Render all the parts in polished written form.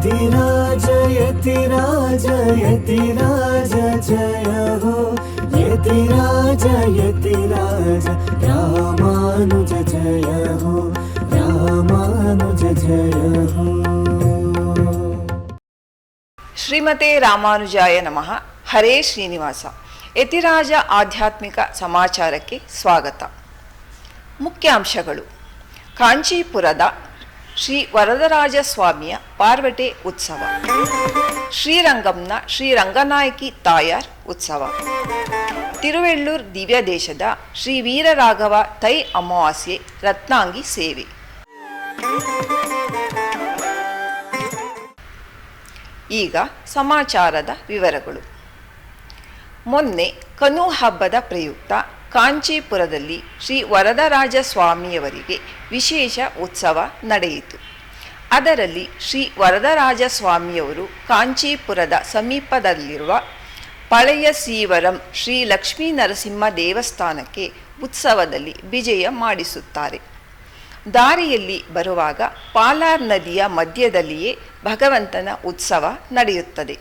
यतिराज यतिराज यतिराज जय हो यतिराज यतिराज रामानुज जय हो रामानुज जय हो। ಶ್ರೀಮತೆ ರಾಮಾನುಜಾಯ ನಮಃ. ಹರೇ ಶ್ರೀನಿವಾಸ. ಯತಿರಾಜ ಆಧ್ಯಾತ್ಮಿಕ ಸಮಾಚಾರಕ್ಕೆ ಸ್ವಾಗತ. ಮುಖ್ಯಾಂಶಗಳು. ಕಾಂಚೀಪುರದ ಶ್ರೀ ವರದರಾಜ ಸ್ವಾಮಿಯ ಪಾರ್ವಟೆ ಉತ್ಸವ, ಶ್ರೀರಂಗಂನ ಶ್ರೀ ರಂಗನಾಯಕಿ ತಾಯಾರ್ ಉತ್ಸವ, ತಿರುವೆಳ್ಳೂರ್ ದಿವ್ಯ ದೇಶದ ಶ್ರೀ ವೀರರಾಘವ ತೈ ಅಮಾವಾಸ್ಯೆ ರತ್ನಾಂಗಿ ಸೇವೆ. ಈಗ ಸಮಾಚಾರದ ವಿವರಗಳು. ಮೊನ್ನೆ ಕನು ಹಬ್ಬದ ಪ್ರಯುಕ್ತ ಕಾಂಚೀಪುರದಲ್ಲಿ ಶ್ರೀ ವರದರಾಜ ಸ್ವಾಮಿಯವರಿಗೆ ವಿಶೇಷ ಉತ್ಸವ ನಡೆಯಿತು. ಅದರಲ್ಲಿ ಶ್ರೀ ವರದರಾಜ ಸ್ವಾಮಿಯವರು ಕಾಂಚೀಪುರದ ಸಮೀಪದಲ್ಲಿರುವ ಪಳೆಯ ಸೀವರಂ ಶ್ರೀ ಲಕ್ಷ್ಮೀ ನರಸಿಂಹ ದೇವಸ್ಥಾನಕ್ಕೆ ಉತ್ಸವದಲ್ಲಿ ವಿಜಯ ಮಾಡಿಸುತ್ತಾರೆ. ದಾರಿಯಲ್ಲಿ ಬರುವಾಗ ಪಾಲಾರ್ ನದಿಯ ಮಧ್ಯದಲ್ಲಿಯೇ ಭಗವಂತನ ಉತ್ಸವ ನಡೆಯುತ್ತದೆ.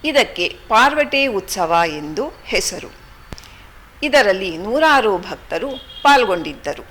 ಇದಕ್ಕೆ ಪಾರ್ವಟೆ ಉತ್ಸವ ಎಂದು ಹೆಸರು. ಇದರಲ್ಲಿ ನೂರಾರು ಭಕ್ತರು ಪಾಲ್ಗೊಂಡಿದ್ದರು.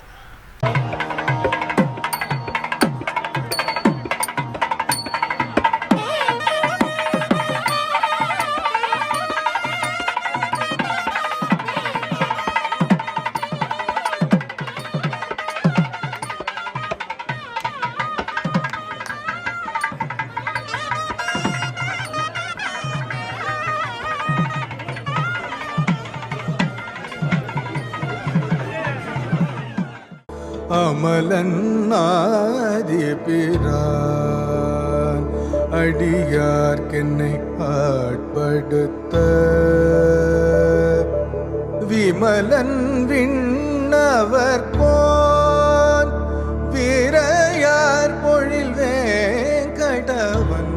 அமலன்னாதிபிரான் அடியார்க்கென்னை ஆட்படுத்த விமலன் விண்ணவர் கோன் வீரையார் பொழில் வேங்கடவன்.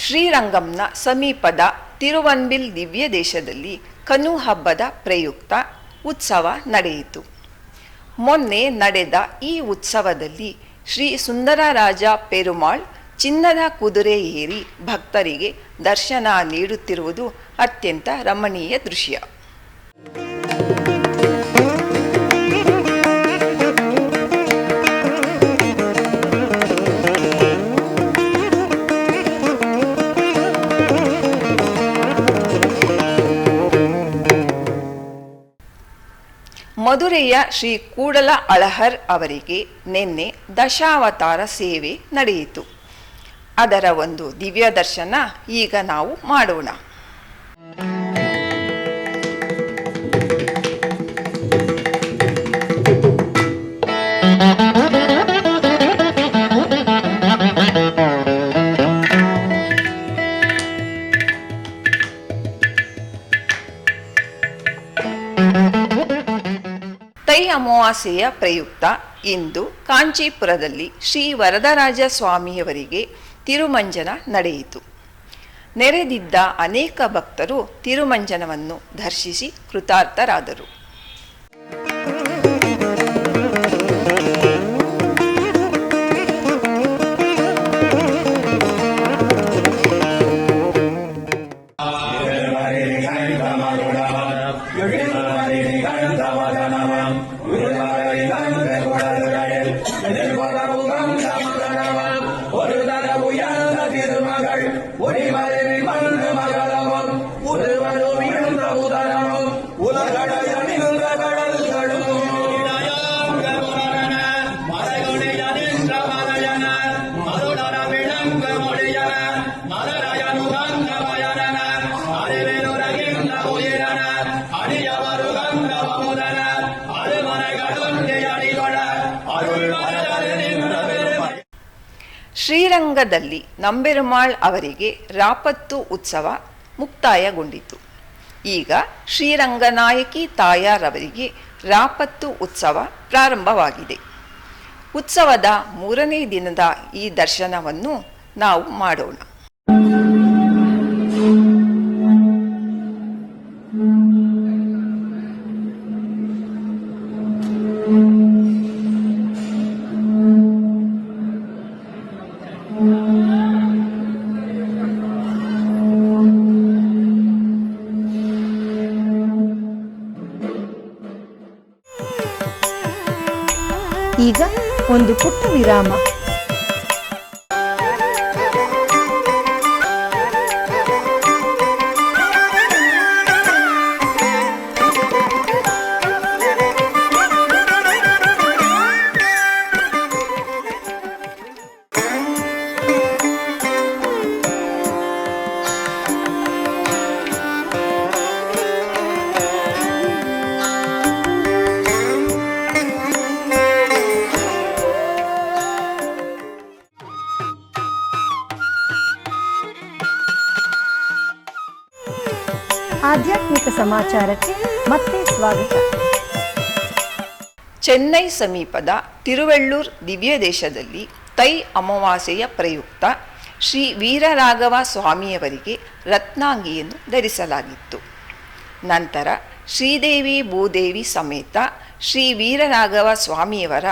ಶ್ರೀರಂಗಂನ ಸಮೀಪದ ತಿರುವನ್ಬಿಲ್ ದಿವ್ಯ ದೇಶದಲ್ಲಿ ಕನು ಹಬ್ಬದ ಪ್ರಯುಕ್ತ ಉತ್ಸವ ನಡೆಯಿತು. ಮೊನ್ನೆ ನಡೆದ ಈ ಉತ್ಸವದಲ್ಲಿ ಶ್ರೀ ಸುಂದರರಾಜ ಪೆರುಮಾಳ್ ಚಿನ್ನದ ಕುದುರೆ ಏರಿ ಭಕ್ತರಿಗೆ ದರ್ಶನ ನೀಡುತ್ತಿರುವುದು ಅತ್ಯಂತ ರಮಣೀಯ ದೃಶ್ಯ. ಮಧುರೆಯ ಶ್ರೀ ಕೂಡಲ ಅಳಹರ್ ಅವರಿಗೆ ನಿನ್ನೆ ದಶಾವತಾರ ಸೇವೆ ನಡೆಯಿತು. ಅದರ ಒಂದು ದಿವ್ಯ ದರ್ಶನ ಈಗ ನಾವು ಮಾಡೋಣ. ತೈ ಅಮಾವಾಸ್ಯೆಯ ಪ್ರಯುಕ್ತ ಇಂದು ಕಾಂಚೀಪುರದಲ್ಲಿ ಶ್ರೀ ವರದರಾಜ ಸ್ವಾಮಿಯವರಿಗೆ ತಿರುಮಂಜನ ನಡೆಯಿತು. ನೆರೆದಿದ್ದ ಅನೇಕ ಭಕ್ತರು ತಿರುಮಂಜನವನ್ನು ದರ್ಶಿಸಿ ಕೃತಾರ್ಥರಾದರು. ಶ್ರೀರಂಗದಲ್ಲಿ ನಂಬೆರುಮಾಳ್ ಅವರಿಗೆ ರಾಪತ್ತು ಉತ್ಸವ ಮುಕ್ತಾಯಗೊಂಡಿತು. ಈಗ ಶ್ರೀರಂಗನಾಯಕಿ ತಾಯಾರವರಿಗೆ ರಾಪತ್ತು ಉತ್ಸವ ಪ್ರಾರಂಭವಾಗಿದೆ. ಉತ್ಸವದ 3ನೇ ದಿನದ ಈ ದರ್ಶನವನ್ನು ನಾವು ಮಾಡೋಣ. ಒಂದು ಪುಟ್ಟ ವಿರಾಮ. ಆಧ್ಯಾತ್ಮಿಕ ಸಮಾಚಾರಕ್ಕೆ ಮತ್ತೆ ಸ್ವಾಗತ. ಚೆನ್ನೈ ಸಮೀಪದ ತಿರುವೆಳ್ಳೂರ್ ದಿವ್ಯ ದೇಶದಲ್ಲಿ ತೈ ಅಮಾವಾಸ್ಯೆಯ ಪ್ರಯುಕ್ತ ಶ್ರೀ ವೀರರಾಘವ ಸ್ವಾಮಿಯವರಿಗೆ ರತ್ನಾಂಗಿಯನ್ನು ಧರಿಸಲಾಗಿತ್ತು. ನಂತರ ಶ್ರೀದೇವಿ ಭೂದೇವಿ ಸಮೇತ ಶ್ರೀ ವೀರರಾಘವ ಸ್ವಾಮಿಯವರ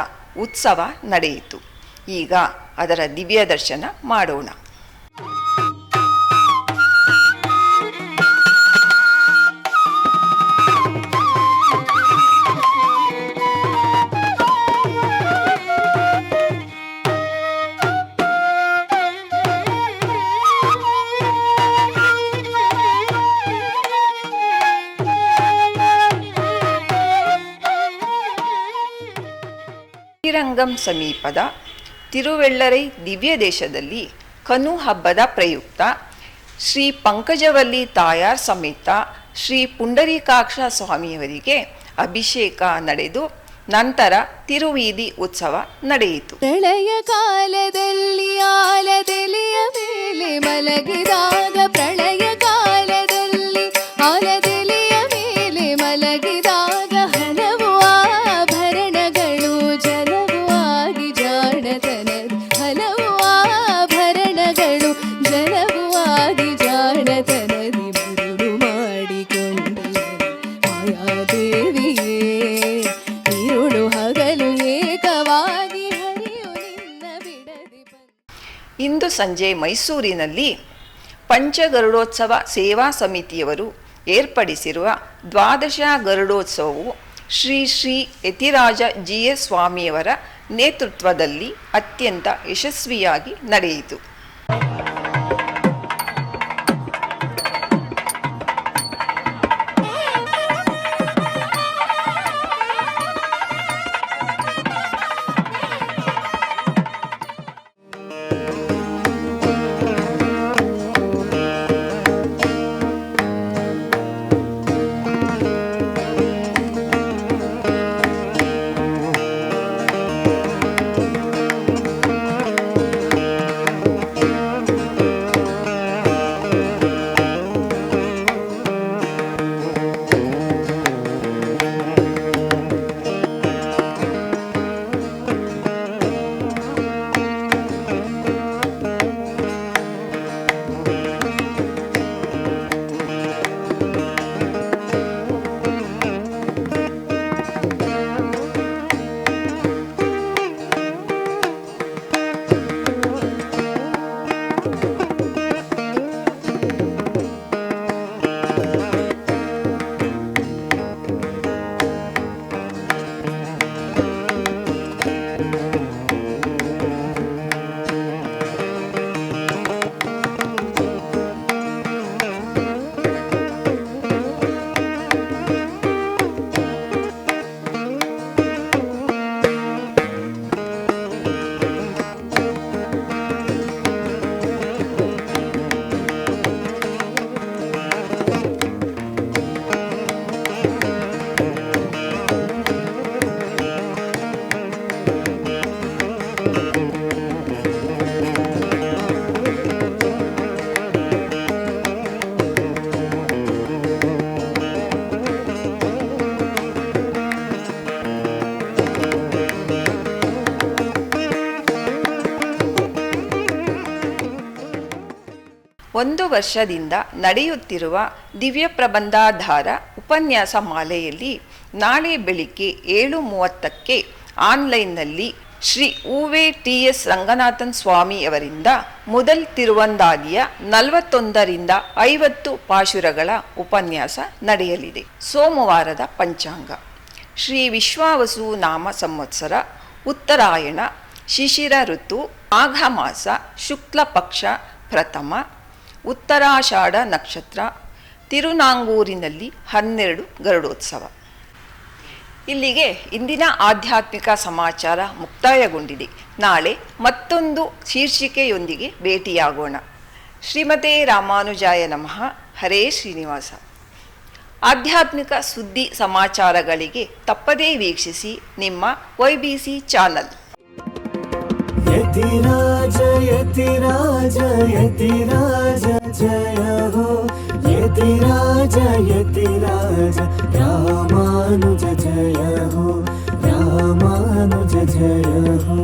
ಉತ್ಸವ ನಡೆಯಿತು. ಈಗ ಅದರ ದಿವ್ಯ ದರ್ಶನ ಮಾಡೋಣ. ಶ್ರೀರಂಗಂ ಸಮೀಪದ ತಿರುವೆಳ್ಳರೈ ದಿವ್ಯ ದೇಶದಲ್ಲಿ ಕನು ಹಬ್ಬದ ಪ್ರಯುಕ್ತ ಶ್ರೀ ಪಂಕಜವಲ್ಲಿ ತಾಯಾರ್ ಸಮೇತ ಶ್ರೀ ಪುಂಡರೀಕಾಕ್ಷ ಸ್ವಾಮಿಯವರಿಗೆ ಅಭಿಷೇಕ ನಡೆದು ನಂತರ ತಿರುವೀದಿ ಉತ್ಸವ ನಡೆಯಿತು. ಪ್ರಳಯ ಕಾಲದಲ್ಲಿ ಆಲದೆಲೆಯ ಮೇಲೆ ಮಲಗಿದಾಗ, ಪ್ರಳಯ ಕಾಲದಲ್ಲಿ ಆಲದೆಲೆಯ ಮೇಲೆ ಮಲಗಿದಾಗ ಹಲವು ಆಭರಣಗಳು ಜಲವು ಆಗಿ ಜಾಣತನದಿ, ಹಲವು ಆಭರಣಗಳು ಜಲವು ಆಗಿ ಜಾಣತನದಿ ಮರುಳು ಮಾಡಿಕೊಂಡ ಮಾಯಾದೇವಿಯೇ, ഇരുಳು ಹಗಲು ಏಕವಾಗಿ ಹರಿಯು ನಿನ್ನ ಬಿಡದಿ ಬಂದ. ಇಂದು ಸಂಜೆ ಮೈಸೂರಿನಲ್ಲಿ ಪಂಚಗರುಡೋತ್ಸವ ಸೇವಾ ಸಮಿತಿಯವರು ಏರ್ಪಡಿಸಿರುವ ದ್ವಾದಶ ಗರುಡೋತ್ಸವವು ಶ್ರೀ ಶ್ರೀ ಯತಿರಾಜ GS ಸ್ವಾಮಿಯವರ ನೇತೃತ್ವದಲ್ಲಿ ಅತ್ಯಂತ ಯಶಸ್ವಿಯಾಗಿ ನಡೆಯಿತು. ಒಂದು ವರ್ಷದಿಂದ ನಡೆಯುತ್ತಿರುವ ದಿವ್ಯ ಪ್ರಬಂಧಾಧಾರ ಉಪನ್ಯಾಸ ಮಾಲೆಯಲ್ಲಿ ನಾಳೆ ಬೆಳಿಗ್ಗೆ 7:30ಕ್ಕೆ ಆನ್ಲೈನ್ನಲ್ಲಿ ಶ್ರೀ ಉವೆ TS ರಂಗನಾಥನ್ ಸ್ವಾಮಿಯವರಿಂದ ಮೊದಲ್ ತಿರುವಂದಾದಿಯ 41ರಿಂದ 50 ಪಾಶುರಗಳ ಉಪನ್ಯಾಸ ನಡೆಯಲಿದೆ. ಸೋಮವಾರದ ಪಂಚಾಂಗ ಶ್ರೀ ವಿಶ್ವಾವಸು ನಾಮ ಸಂವತ್ಸರ ಉತ್ತರಾಯಣ, ಶಿಶಿರ ಋತು, ಮಾಘ ಮಾಸ, ಶುಕ್ಲ ಪಕ್ಷ ಪ್ರಥಮ, ಉತ್ತರಾಷಾಢ ನಕ್ಷತ್ರ, ತಿರುನಾಂಗೂರಿನಲ್ಲಿ 12 ಗರುಡೋತ್ಸವ. ಇಲ್ಲಿಗೆ ಇಂದಿನ ಆಧ್ಯಾತ್ಮಿಕ ಸಮಾಚಾರ ಮುಕ್ತಾಯಗೊಂಡಿದೆ. ನಾಳೆ ಮತ್ತೊಂದು ಶೀರ್ಷಿಕೆಯೊಂದಿಗೆ ಭೇಟಿಯಾಗೋಣ. ಶ್ರೀಮತೆ ರಾಮಾನುಜಾಯ ನಮಃ. ಹರೇ ಶ್ರೀನಿವಾಸ. ಆಧ್ಯಾತ್ಮಿಕ ಸುದ್ದಿ ಸಮಾಚಾರಗಳಿಗೆ ತಪ್ಪದೇ ವೀಕ್ಷಿಸಿ ನಿಮ್ಮ YBC ಚಾನಲ್. ಯತಿರಾಜ ಯತಿರಾಜ ಯತಿರಾಜ ಜಯ ಹೋ, ಯತಿರಾಜ ಯತಿರಾಜ ರಾಮಾನುಜ ಜಯ ಹೋ, ರಾಮಾನುಜ ಜಯ ಹೋ.